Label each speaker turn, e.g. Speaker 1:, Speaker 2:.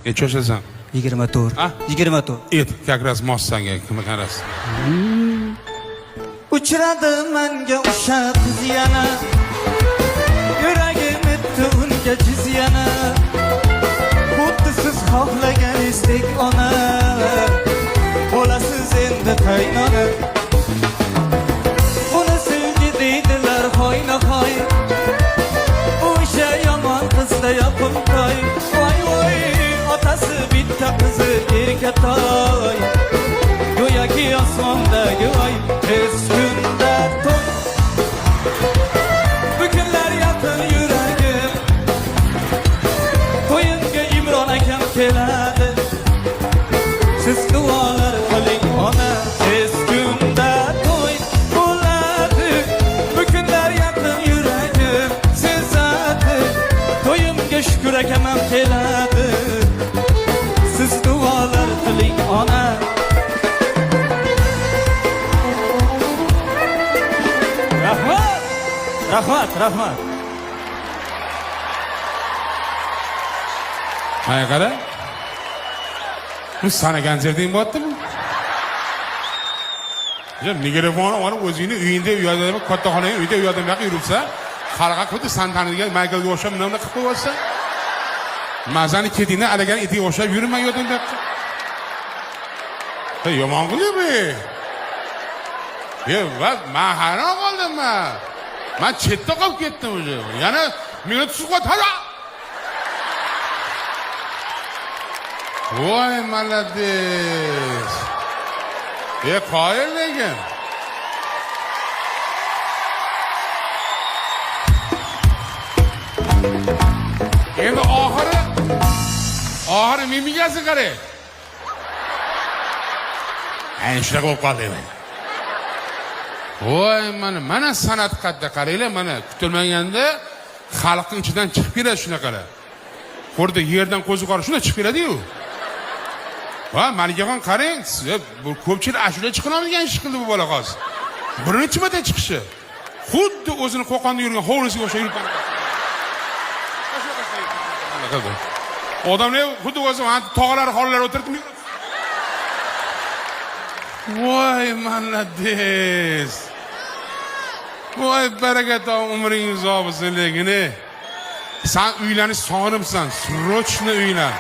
Speaker 1: Necha yoshasan?
Speaker 2: 24.
Speaker 1: Ha?
Speaker 2: 24.
Speaker 1: Et, как раз mos sanga, kimga qaras.
Speaker 2: Uchradi menga o'sha qiz yana. Yuragim etdi unga jiz yana. Xuddi siz xohlaganingizdek ona. Bo'lasiz endi qaynona. Buni sevgi deydilar hoyna-hoy. O'sha yomon qizda yoqimtoy. Voy voy, otasi bitta qizi erkatoy. Go'yoki osmondagi oy, tez kunda to'y. Bu kunlar yaqin yuragim, to'yimga Imron akam keladi. Siz duolar qiling ona, tez kunda to'y bo'ladi. Bu kunlar yaqin yuragim sezadi. To'yimga Shukr akam ham keladi. Siz duolar qiling ona. Rahmat.
Speaker 1: Mana qara. Bu sana konserting bo'ldimi? Ya mikrofonni olib o'zingni uyingda uyada katta xonang uyda uyada yo'q yuribsa, xalqqa xuddi san tanigan Michaelga o'xshab nima qilib qo'yapsan? Mazani ketingda alagan itiga o'xshab yurma yo'dan debdi. Hey, yomon qilib. Va men hayron qoldim men. Men chetda qolib ketdim o'zi. Yana meni suqat hada. Voy malades. Qoyil lekin. Endi oxiri mimikasi qarang. Ayni shunaqa bo'lib qoldi. Voy mana san'at qadda qaranglar, mana kutilmaganda xalqning ichidan chiqib keladi shunaqalar. Xurda yerdan qo'zi qora shunday chiqib keladi-yu. Va Malikaxon qarang, bu ko'pchilik ashula chiqolmagan ish qildi bu bola hozir. Birinchi marta chiqishi. Xuddi o'zini qo'qonda yurgan hovlisiga o'xshab yurib qoldi. Odamlar xuddi o'zi tog'lar xolalar o'tirib. Voy malades. Voy barakat umringiz uzoq bo'lsin lekin. Sen uylanish sog'inibsan, srochni uylan.